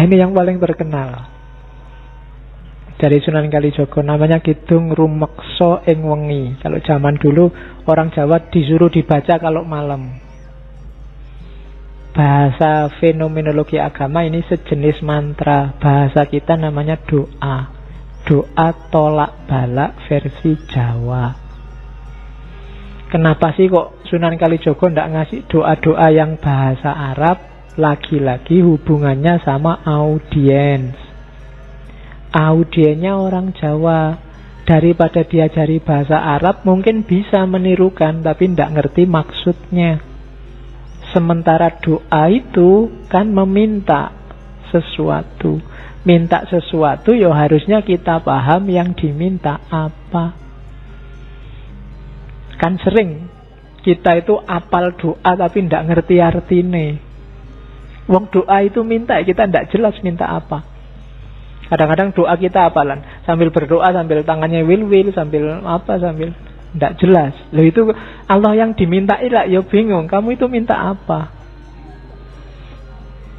ini yang paling terkenal dari Sunan Kalijaga, namanya Kidung Rumeksa ing Wengi. Kalau zaman dulu orang Jawa disuruh dibaca kalau malam. Bahasa fenomenologi agama ini sejenis mantra. Bahasa kita namanya doa. Doa tolak balak versi Jawa. Kenapa sih kok Sunan Kalijaga tidak ngasih doa-doa yang bahasa Arab? Lagi-lagi hubungannya sama audiens. Audiennya orang Jawa. Daripada diajari bahasa Arab mungkin bisa menirukan, tapi tidak ngerti maksudnya. Sementara doa itu kan meminta sesuatu. Minta sesuatu ya harusnya kita paham yang diminta apa. Kan sering kita itu apal doa tapi tidak ngerti artinya. Wong doa itu minta, kita tidak jelas minta apa. Kadang-kadang doa kita apalan, sambil berdoa, sambil tangannya wil-wil, sambil apa, sambil tidak jelas. Loh itu Allah yang dimintai lah, ya bingung, kamu itu minta apa?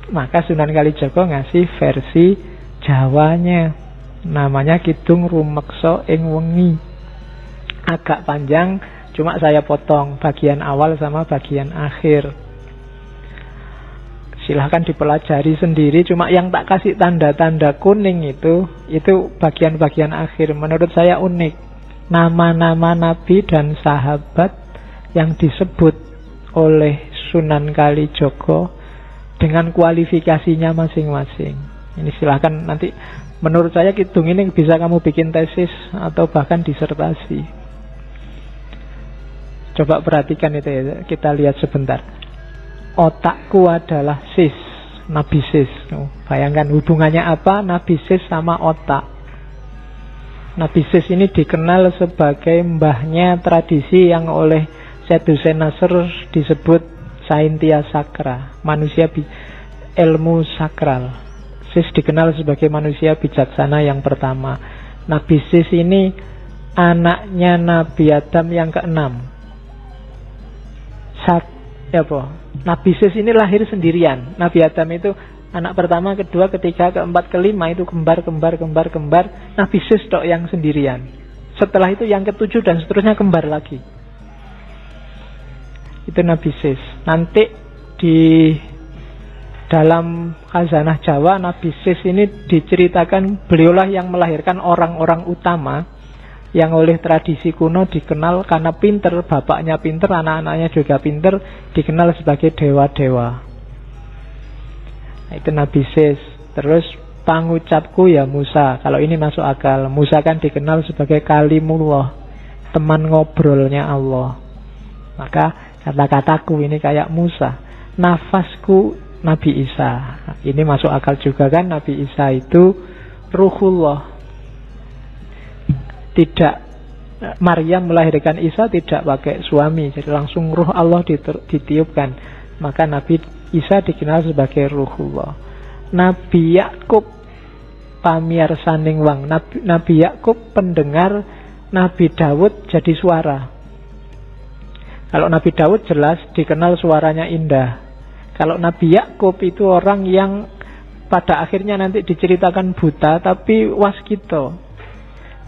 Maka Sunan Kalijaga ngasih versi Jawanya, namanya Kidung Rumeksa ing Wengi. Agak panjang, cuma saya potong bagian awal sama bagian akhir. Silahkan dipelajari sendiri. Cuma yang tak kasih tanda-tanda kuning itu bagian-bagian akhir. Menurut saya unik. Nama-nama nabi dan sahabat yang disebut oleh Sunan Kalijaga dengan kualifikasinya masing-masing. Ini silahkan nanti, menurut saya kidung ini bisa kamu bikin tesis atau bahkan disertasi. Coba perhatikan itu ya, kita lihat sebentar. Otakku adalah sis, Nabi Sis. Bayangkan hubungannya apa Nabi Sis sama otak. Nabi Sis ini dikenal sebagai mbahnya tradisi yang oleh Syed Hussein Nasr disebut Saintia Sakra, manusia ilmu sakral. Sis dikenal sebagai manusia bijaksana yang pertama. Nabi Sis ini anaknya Nabi Adam yang keenam. Nabi Sis ini lahir sendirian. Nabi Adam itu anak pertama, kedua, ketiga, keempat, kelima itu kembar. Nabi Sis tok yang sendirian. Setelah itu yang ketujuh dan seterusnya kembar lagi. Itu Nabi Sis. Nanti di dalam Khazanah Jawa, Nabi Sis ini diceritakan beliaulah yang melahirkan orang-orang utama yang oleh tradisi kuno dikenal karena pinter, bapaknya pinter, anak-anaknya juga pinter, dikenal sebagai dewa-dewa. Nah, itu Nabi Sis. Terus pangucapku ya Musa. Kalau ini masuk akal. Musa kan dikenal sebagai kalimullah, teman ngobrolnya Allah. Maka kata-kataku ini kayak Musa. Nafasku Nabi Isa. Nah, ini masuk akal juga kan, Nabi Isa itu ruhullah. Tidak, Maryam melahirkan Isa tidak pakai suami, jadi langsung ruh Allah ditiupkan. Maka Nabi Isa dikenal sebagai ruhullah. Nabi Yakub pamiarsaning wang. Nabi Yakub pendengar, Nabi Daud jadi suara. Kalau Nabi Daud jelas dikenal suaranya indah. Kalau Nabi Yakub itu orang yang pada akhirnya nanti diceritakan buta tapi waskito.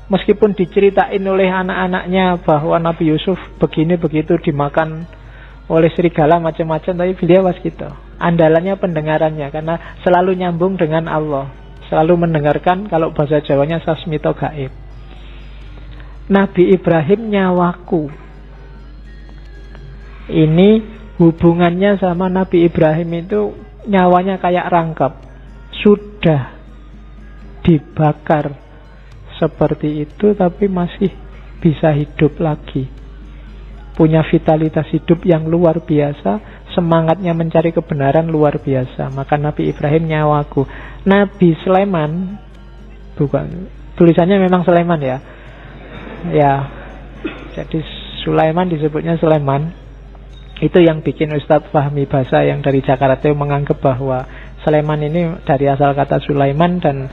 Meskipun diceritain oleh anak-anaknya bahwa Nabi Yusuf begini begitu dimakan oleh serigala macam-macam, tapi beliau waskito. Andalannya pendengarannya karena selalu nyambung dengan Allah, selalu mendengarkan, kalau bahasa Jawanya sasmito gaib. Nabi Ibrahim nyawaku. Ini hubungannya sama Nabi Ibrahim itu nyawanya kayak rangkap, sudah dibakar seperti itu tapi masih bisa hidup lagi. Punya vitalitas hidup yang luar biasa, semangatnya mencari kebenaran luar biasa. Maka Nabi Ibrahim nyawaku. Nabi Sulaiman, bukan, tulisannya memang Sulaiman ya. Ya. Jadi Sulaiman disebutnya Sulaiman. Itu yang bikin Ustadz Fahmi Basa yang dari Jakarta itu menganggap bahwa Sulaiman ini dari asal kata Sulaiman, dan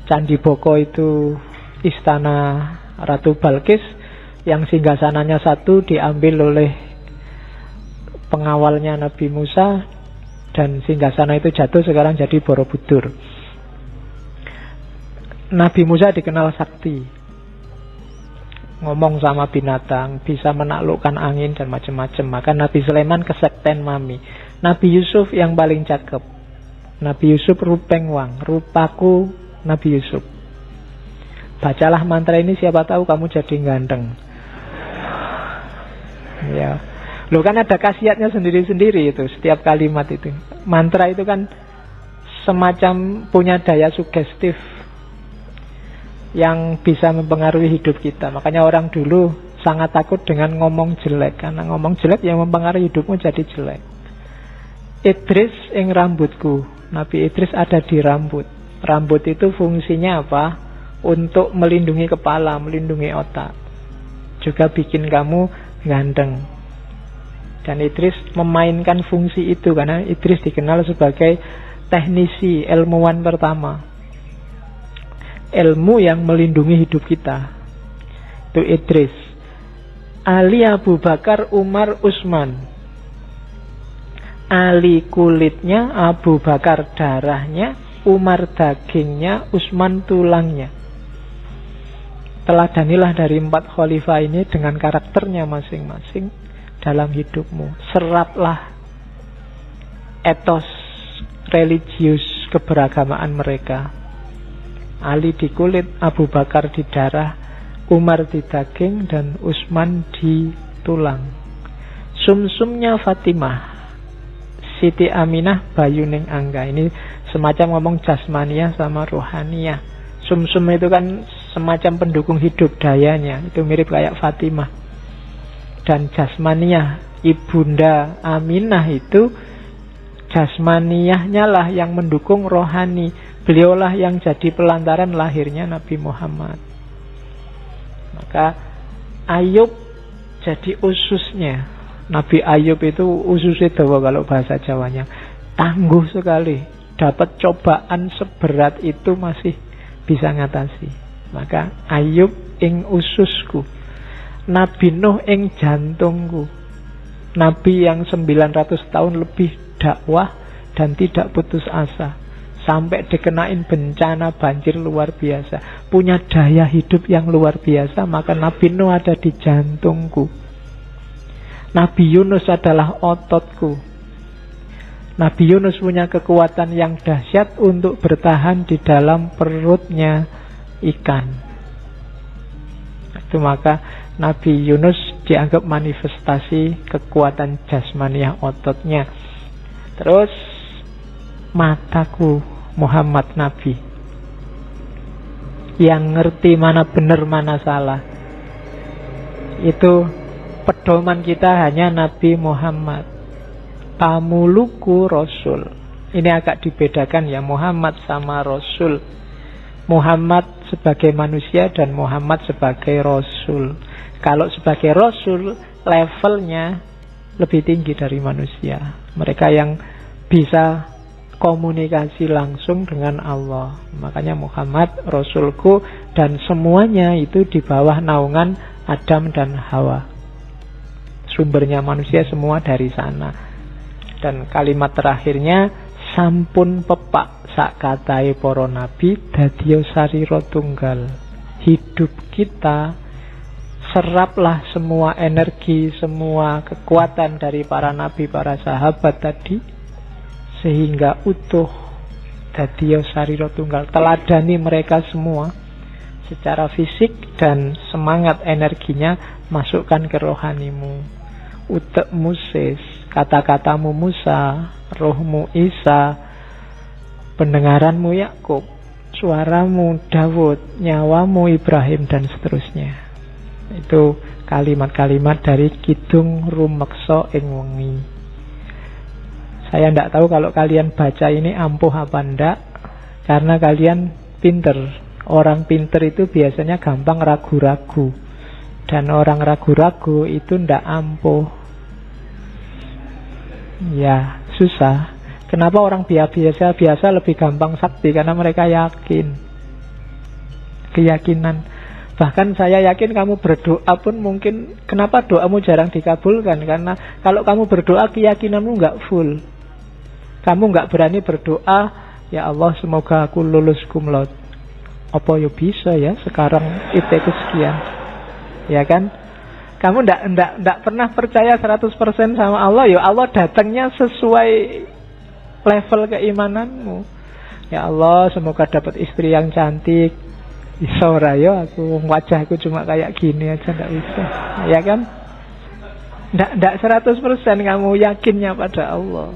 Candi Boko itu istana Ratu Balkis yang singgasananya satu diambil oleh pengawalnya Nabi Musa, dan singgasana itu jatuh sekarang jadi Borobudur. Nabi Musa dikenal sakti, ngomong sama binatang, bisa menaklukkan angin dan macam-macam. Maka Nabi Sulaiman kesekten mami. Nabi Yusuf yang paling cakep. Nabi Yusuf rupeng wang, rupaku Nabi Yusuf. Bacalah mantra ini, siapa tahu kamu jadi ganteng. Ya, lo kan ada khasiatnya sendiri-sendiri itu setiap kalimat itu. Mantra itu kan semacam punya daya sugestif yang bisa mempengaruhi hidup kita. Makanya orang dulu sangat takut dengan ngomong jelek, karena ngomong jelek yang mempengaruhi hidupmu jadi jelek. Idris ing rambutku. Nabi Idris ada di rambut. Rambut itu fungsinya apa? Untuk melindungi kepala, melindungi otak, juga bikin kamu ganteng. Dan Idris memainkan fungsi itu, karena Idris dikenal sebagai teknisi, ilmuwan pertama, ilmu yang melindungi hidup kita. Itu Idris. Ali, Abu Bakar, Umar, Utsman. Ali kulitnya, Abu Bakar darahnya, Umar dagingnya, Utsman tulangnya. Teladanilah dari 4 khalifah ini dengan karakternya masing-masing dalam hidupmu. Seraplah etos religius keberagamaan mereka. Ali di kulit, Abu Bakar di darah, Umar di daging, dan Utsman di tulang. Sumsumnya Fatimah, Siti Aminah, Bayuning Angga. Ini semacam ngomong jasmaniah sama rohaniah. Sumsum itu kan semacam pendukung hidup, dayanya. Itu mirip kayak Fatimah. Dan jasmaniah, Ibunda Aminah itu jasmaniahnya lah yang mendukung rohani. Beliaulah yang jadi pelantaran lahirnya Nabi Muhammad. Maka Ayub jadi ususnya. Nabi Ayub itu ususnya dawa kalau bahasa Jawanya. Tangguh sekali. Dapat cobaan seberat itu masih bisa ngatasi. Maka Ayub ing ususku, Nabi Nuh ing jantungku. Nabi yang 900 tahun lebih dakwah dan tidak putus asa, sampai dikenain bencana banjir luar biasa, punya daya hidup yang luar biasa. Maka Nabi Nuh ada di jantungku. Nabi Yunus adalah ototku. Nabi Yunus punya kekuatan yang dahsyat untuk bertahan di dalam perutnya ikan. Itu maka Nabi Yunus dianggap manifestasi kekuatan jasmaniah ototnya. Terus mataku Muhammad Nabi, yang ngerti mana benar mana salah. Itu pedoman kita hanya Nabi Muhammad. Pamuluku Rasul. Ini agak dibedakan ya, Muhammad sama Rasul. Muhammad sebagai manusia dan Muhammad sebagai Rasul. Kalau sebagai Rasul, levelnya lebih tinggi dari manusia. Mereka yang bisa komunikasi langsung dengan Allah. Makanya Muhammad Rasulku, dan semuanya itu di bawah naungan Adam dan Hawa. Sumbernya manusia semua dari sana. Dan kalimat terakhirnya, sampun pepak sak katai para nabi dadiya sarira tunggal. Hidup kita, seraplah semua energi, semua kekuatan dari para nabi, para sahabat tadi, sehingga utuh dadiya sarira tunggal. Teladani mereka semua secara fisik, dan semangat energinya masukkan ke rohanimu. Utekmu Sis, kata-katamu Musa, rohmu Isa, pendengaranmu Yakub, suaramu Daud, nyawamu Ibrahim, dan seterusnya. Itu kalimat-kalimat dari Kidung Rumeksa ing Wengi. Saya tidak tahu kalau kalian baca ini ampuh apa enggak, karena kalian pinter. Orang pinter itu biasanya gampang ragu-ragu, dan orang ragu-ragu itu ndak ampuh. Ya, susah. Kenapa orang biasa-biasa lebih gampang sakti? Karena mereka yakin. Keyakinan. Bahkan saya yakin kamu berdoa pun mungkin, kenapa doamu jarang dikabulkan? Karena kalau kamu berdoa, keyakinanmu nggak full. Kamu nggak berani berdoa, ya Allah semoga aku lulus cum laude. Apa ya bisa ya sekarang IT kesekian. Ya kan? Kamu ndak pernah percaya 100% sama Allah, ya Allah datangnya sesuai level keimananmu. Ya Allah, semoga dapat istri yang cantik. Bisa ora ya aku wajahku cuma kayak gini aja ndak bisa. Ya kan? Ndak 100% kamu yakinnya pada Allah.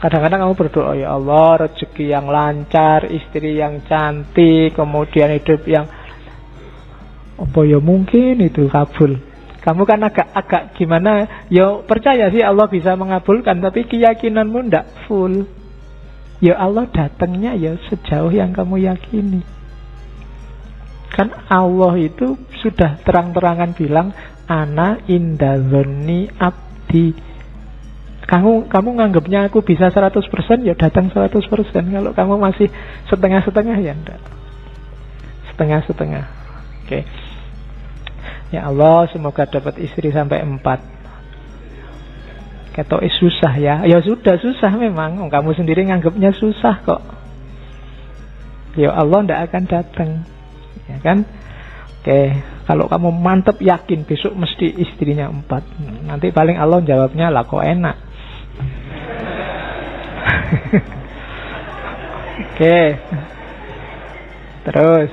Kadang-kadang kamu berdoa, ya Allah rezeki yang lancar, istri yang cantik, kemudian hidup yang apa ya mungkin itu kabul. Kamu kan agak gimana, ya percaya sih Allah bisa mengabulkan, tapi keyakinanmu ndak full. Ya Allah datangnya ya sejauh yang kamu yakini. Kan Allah itu sudah terang-terangan bilang, ana inda dzanni abdi. Kamu nganggapnya aku bisa 100%, ya datang 100%. Kalau kamu masih setengah-setengah, ya enggak. Setengah-setengah. Oke. Ya Allah, semoga dapat istri sampai 4. Ketok susah ya. Ya sudah susah memang. Kamu sendiri nganggapnya susah kok. Ya Allah ndak akan datang. Ya kan? Oke, kalau kamu mantep yakin besok mesti istrinya 4. Nanti paling Allah jawabnya lah kok enak. Oke. Terus